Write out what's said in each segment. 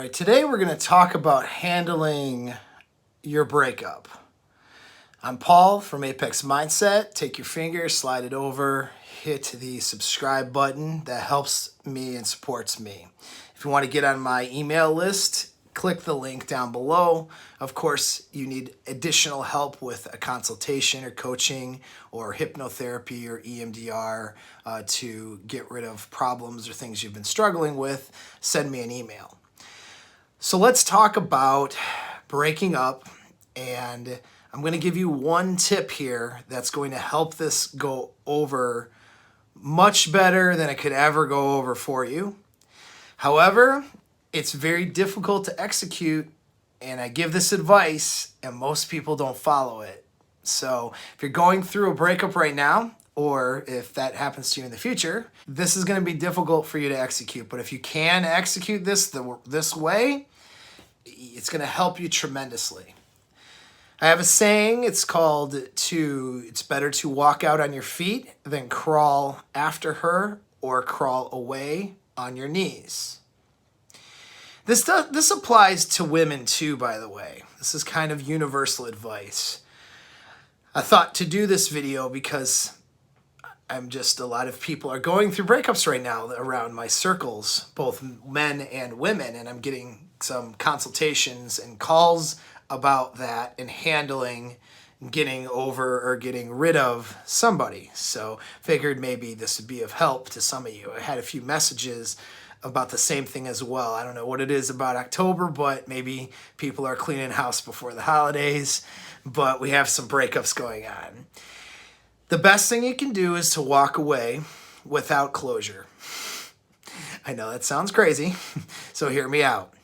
right, today we're going to talk about handling your breakup. I'm Paul from Apex Mindset. Take your finger, slide it over, hit the subscribe button. That helps me and supports me. If you want to get on my email list, click the link down below. Of course, you need additional help with a consultation or coaching or hypnotherapy or EMDR to get rid of problems or things you've been struggling with. Send me an email. So let's talk about breaking up, and I'm going to give you one tip here that's going to help this go over much better than it could ever go over for you. However, it's very difficult to execute, and I give this advice and most people don't follow it. So if you're going through a breakup right now, or if that happens to you in the future, this is going to be difficult for you to execute. But if you can execute this way, it's going to help you tremendously. I have a saying, it's better to walk out on your feet than crawl after her or crawl away on your knees. This applies to women too, by the way. This is kind of universal advice. I thought to do this video because a lot of people are going through breakups right now around my circles, both men and women, and I'm getting some consultations and calls about that and handling getting over or getting rid of somebody. So figured maybe this would be of help to some of you. I had a few messages about the same thing as well. I don't know what it is about October, but maybe people are cleaning house before the holidays, but we have some breakups going on. The best thing you can do is to walk away without closure. I know that sounds crazy, so hear me out.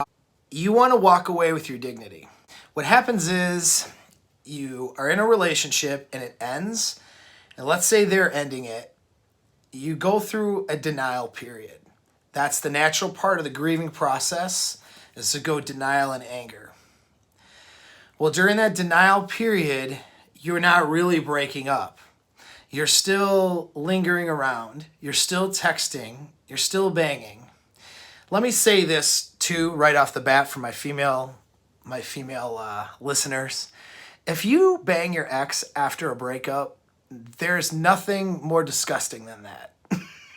You want to walk away with your dignity. What happens is you are in a relationship and it ends, and let's say they're ending it. You go through a denial period. That's the natural part of the grieving process, is to go denial and anger. Well, during that denial period, you're not really breaking up. You're still lingering around. You're still texting. You're still banging. Let me say this too, right off the bat, for my female listeners. If you bang your ex after a breakup, there's nothing more disgusting than that.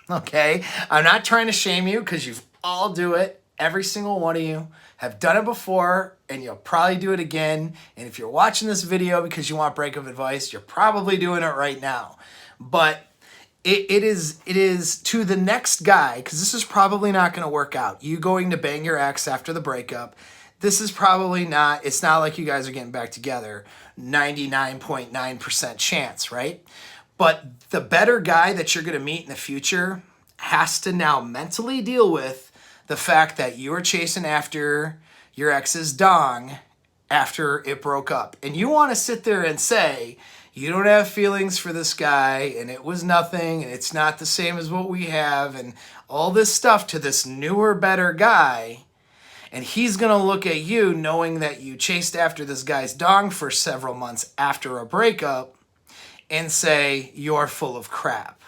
Okay? I'm not trying to shame you, because you all do it. Every single one of you have done it before, and you'll probably do it again. And if you're watching this video because you want breakup advice, you're probably doing it right now. But it is to the next guy, because this is probably not going to work out. You going to bang your ex after the breakup, this is probably not, it's not like you guys are getting back together. 99.9% chance, right? But the better guy that you're going to meet in the future has to now mentally deal with the fact that you were chasing after your ex's dong after it broke up. And you want to sit there and say, you don't have feelings for this guy, and it was nothing, and it's not the same as what we have, and all this stuff to this newer, better guy. And he's going to look at you knowing that you chased after this guy's dong for several months after a breakup and say, you're full of crap.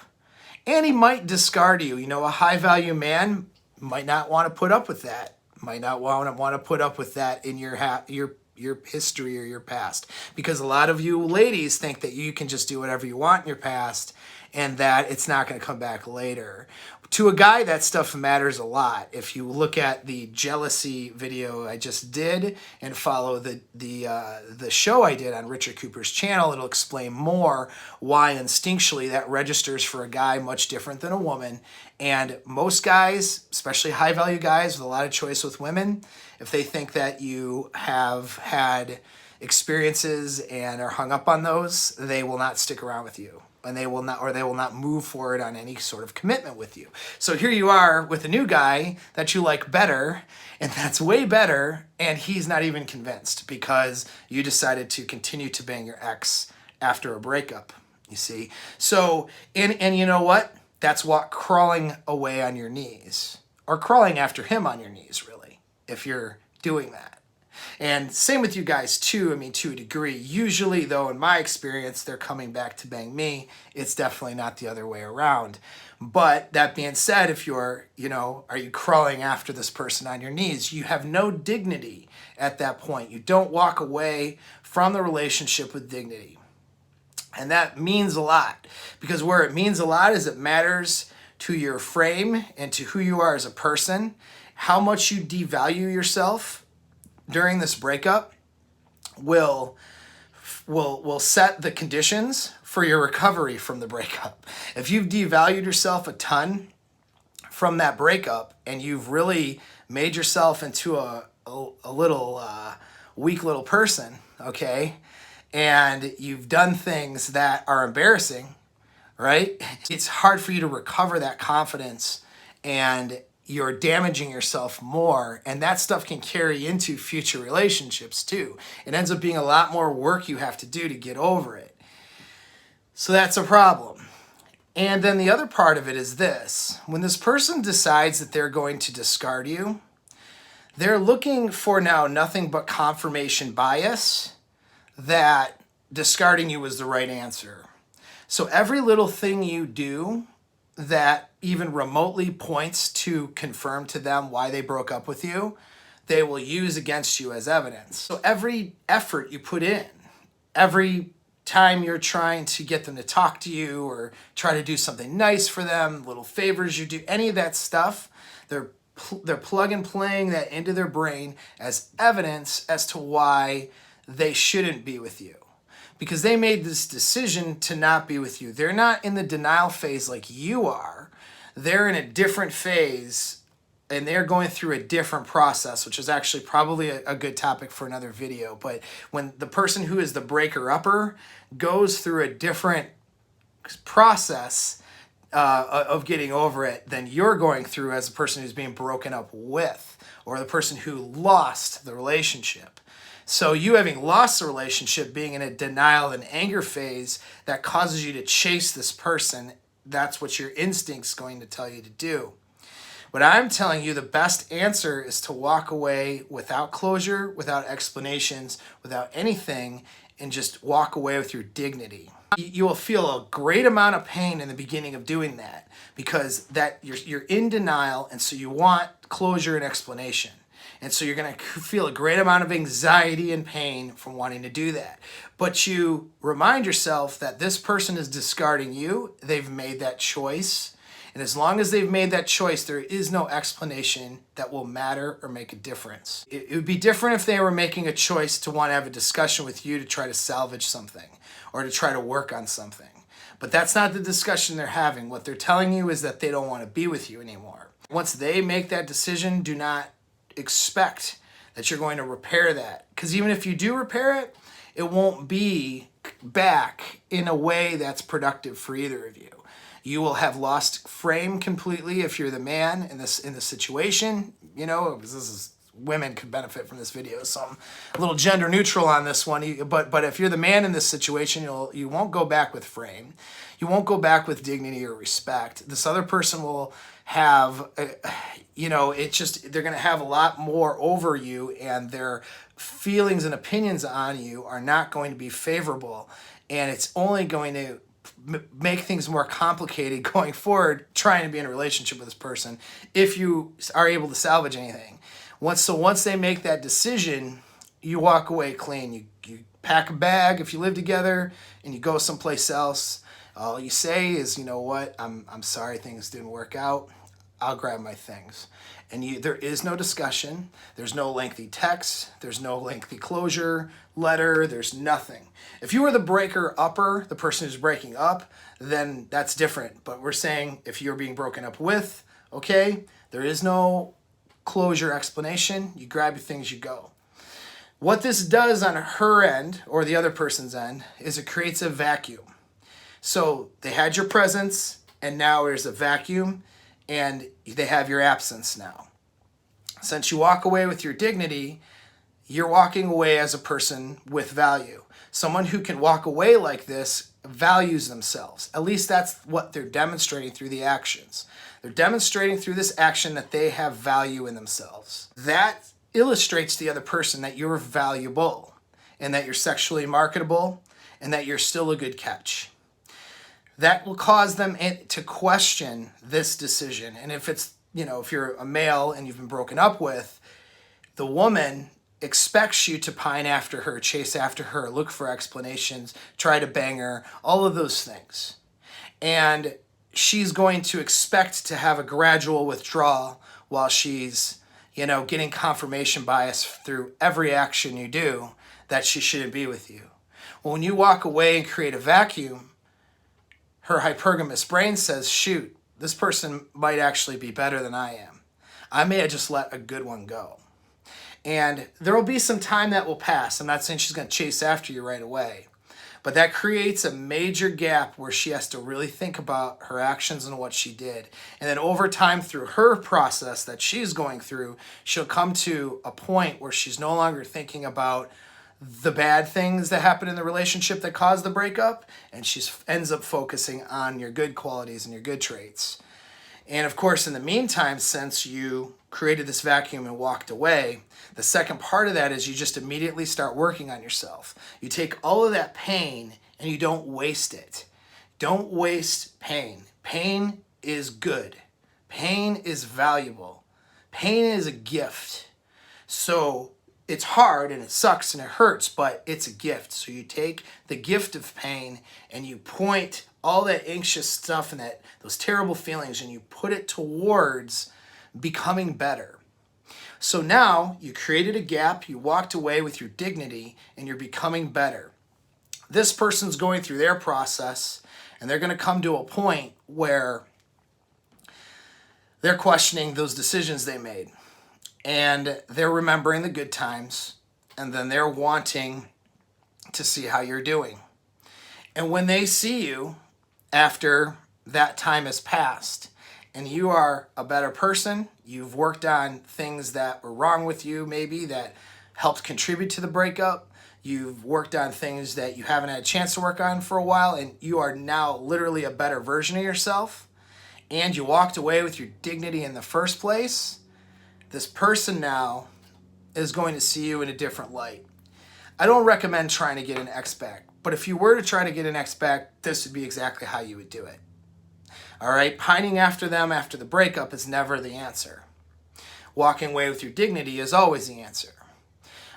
And he might discard you. You know, a high-value man might not want to put up with that. Might not want to put up with that in your history or your past. Because a lot of you ladies think that you can just do whatever you want in your past and that it's not going to come back later. To a guy, that stuff matters a lot. If you look at the jealousy video I just did and follow the show I did on Richard Cooper's channel, it'll explain more why instinctually that registers for a guy much different than a woman. And most guys, especially high-value guys with a lot of choice with women, if they think that you have had experiences and are hung up on those, they will not stick around with you. And they will not move forward on any sort of commitment with you. So here you are with a new guy that you like better, and that's way better, and he's not even convinced because you decided to continue to bang your ex after a breakup, you see. So, and you know what? That's what crawling away on your knees, or crawling after him on your knees, really, if you're doing that. And same with you guys too, I mean, to a degree. Usually though, in my experience, they're coming back to bang me. It's definitely not the other way around. But that being said, if you're, are you crawling after this person on your knees? You have no dignity at that point. You don't walk away from the relationship with dignity. And that means a lot, because where it means a lot is it matters to your frame and to who you are as a person. How much you devalue yourself during this breakup will set the conditions for your recovery from the breakup. If you've devalued yourself a ton from that breakup and you've really made yourself into a little weak little person, okay, and you've done things that are embarrassing, right? It's hard for you to recover that confidence, and you're damaging yourself more, and that stuff can carry into future relationships too. It ends up being a lot more work you have to do to get over it. So that's a problem. And then the other part of it is this: when this person decides that they're going to discard you, they're looking for now nothing but confirmation bias that discarding you was the right answer. So every little thing you do that even remotely points to confirm to them why they broke up with you, they will use against you as evidence. So every effort you put in, every time you're trying to get them to talk to you or try to do something nice for them, little favors you do, any of that stuff, they're plug and playing that into their brain as evidence as to why they shouldn't be with you. Because they made this decision to not be with you. They're not in the denial phase like you are. They're in a different phase, and they're going through a different process, which is actually probably a good topic for another video. But when the person who is the breaker-upper goes through a different process of getting over it than you're going through as a person who's being broken up with, or the person who lost the relationship. So you having lost the relationship, being in a denial and anger phase that causes you to chase this person, that's what your instinct's going to tell you to do. What I'm telling you, the best answer is to walk away without closure, without explanations, without anything, and just walk away with your dignity. You will feel a great amount of pain in the beginning of doing that, because that you're in denial, and so you want closure and explanation. And so you're going to feel a great amount of anxiety and pain from wanting to do that. But you remind yourself that this person is discarding you. They've made that choice. And as long as they've made that choice, there is no explanation that will matter or make a difference. It would be different if they were making a choice to want to have a discussion with you to try to salvage something or to try to work on something. But that's not the discussion they're having. What they're telling you is that they don't want to be with you anymore. Once they make that decision, do not expect that you're going to repair that, because even if you do repair it, it won't be back in a way that's productive for either of you. You will have lost frame completely if you're the man in this situation. This is women could benefit from this video, so I'm a little gender neutral on this one. But if you're the man in this situation, you won't go back with frame. You won't go back with dignity or respect. This other person will have, they're going to have a lot more over you, and their feelings and opinions on you are not going to be favorable. And it's only going to make things more complicated going forward, trying to be in a relationship with this person, if you are able to salvage anything. Once they make that decision, you walk away clean. You pack a bag if you live together, and you go someplace else. All you say is, you know what, I'm sorry things didn't work out. I'll grab my things. And there is no discussion. There's no lengthy text. There's no lengthy closure letter. There's nothing. If you were the breaker-upper, the person who's breaking up, then that's different. But we're saying if you're being broken up with, okay, there is no closure explanation. You grab your things, you go. What this does on her end, or the other person's end, is it creates a vacuum. So they had your presence, and now there's a vacuum, and they have your absence now. Since you walk away with your dignity, you're walking away as a person with value. Someone who can walk away like this values themselves. At least that's what they're demonstrating through the actions. They're demonstrating through this action that they have value in themselves. That illustrates to the other person that you're valuable and that you're sexually marketable and that you're still a good catch. That will cause them to question this decision. And if it's, if you're a male and you've been broken up with, the woman expects you to pine after her, chase after her, look for explanations, try to bang her, all of those things. And she's going to expect to have a gradual withdrawal while she's, getting confirmation bias through every action you do that she shouldn't be with you. Well, when you walk away and create a vacuum, her hypergamous brain says, shoot, this person might actually be better than I am. I may have just let a good one go. And there will be some time that will pass. I'm not saying she's going to chase after you right away. But that creates a major gap where she has to really think about her actions and what she did. And then over time, through her process that she's going through, she'll come to a point where she's no longer thinking about the bad things that happened in the relationship that caused the breakup, and she ends up focusing on your good qualities and your good traits. And of course, in the meantime, since you created this vacuum and walked away, the second part of that is you just immediately start working on yourself. You take all of that pain and you don't waste it. Don't waste pain. Pain is good. Pain is valuable. Pain is a gift. So it's hard and it sucks and it hurts, but it's a gift. So you take the gift of pain and you point all that anxious stuff and those terrible feelings and you put it towards becoming better. So now you created a gap, you walked away with your dignity, and you're becoming better. This person's going through their process and they're going to come to a point where they're questioning those decisions they made. And they're remembering the good times, and then they're wanting to see how you're doing. And when they see you after that time has passed, and you are a better person, you've worked on things that were wrong with you, maybe that helped contribute to the breakup, you've worked on things that you haven't had a chance to work on for a while, and you are now literally a better version of yourself, and you walked away with your dignity in the first place, this person now is going to see you in a different light. I don't recommend trying to get an ex back, but if you were to try to get an ex back, this would be exactly how you would do it. All right, pining after them after the breakup is never the answer. Walking away with your dignity is always the answer.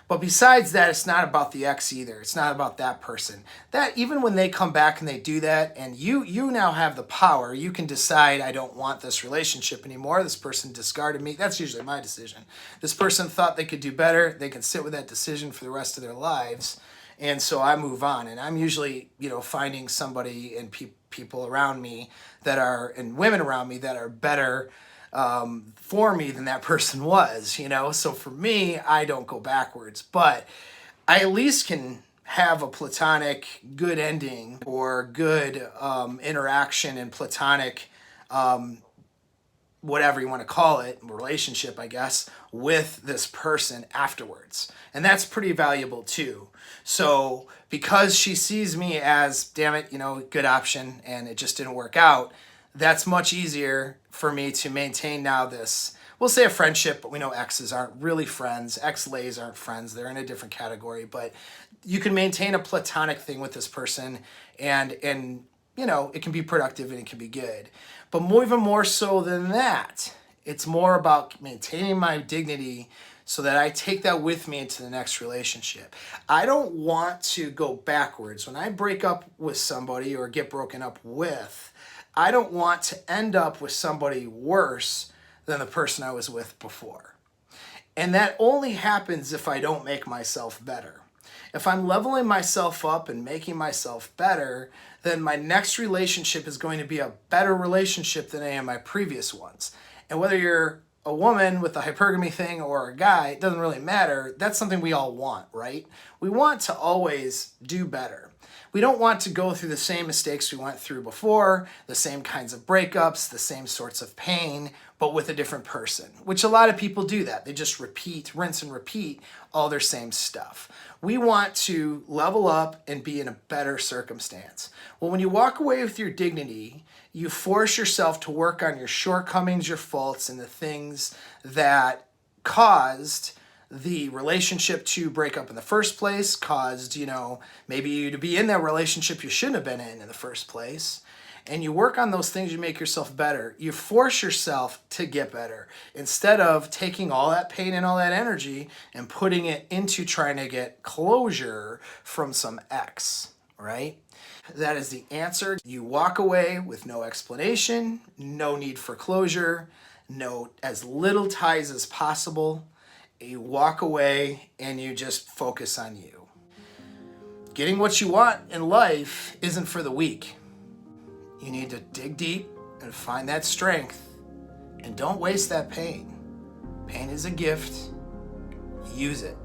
But besides that, it's not about the ex either. It's not about that person. That even when they come back and they do that, and you now have the power, you can decide, I don't want this relationship anymore. This person discarded me. That's usually my decision. This person thought they could do better. They can sit with that decision for the rest of their lives. And so I move on. And I'm usually, finding somebody and people around me and women around me that are better for me than that person was, So for me, I don't go backwards, but I at least can have a platonic good ending or good interaction and platonic, whatever you want to call it, relationship, I guess, with this person afterwards. And that's pretty valuable too. So because she sees me as, damn it, good option and it just didn't work out, that's much easier for me to maintain now this, we'll say a friendship, but we know exes aren't really friends. Ex-lays aren't friends. They're in a different category, but you can maintain a platonic thing with this person and it can be productive and it can be good. But even more so than that, it's more about maintaining my dignity so that I take that with me into the next relationship. I don't want to go backwards. When I break up with somebody or get broken up with, I don't want to end up with somebody worse than the person I was with before. And that only happens if I don't make myself better. If I'm leveling myself up and making myself better, then my next relationship is going to be a better relationship than any of my previous ones. And whether you're a woman with the hypergamy thing or a guy, it doesn't really matter. That's something we all want, right? We want to always do better. We don't want to go through the same mistakes we went through before, the same kinds of breakups, the same sorts of pain, but with a different person, which a lot of people do that. They just rinse and repeat all their same stuff. We want to level up and be in a better circumstance. Well, when you walk away with your dignity, you force yourself to work on your shortcomings, your faults, and the things that caused the relationship to break up in the first place, caused, maybe you to be in that relationship you shouldn't have been in the first place. And you work on those things, you make yourself better. You force yourself to get better instead of taking all that pain and all that energy and putting it into trying to get closure from some ex, right? That is the answer. You walk away with no explanation, no need for closure, as little ties as possible. You walk away and you just focus on you. Getting what you want in life isn't for the weak. You need to dig deep and find that strength, and don't waste that pain. Pain is a gift. Use it.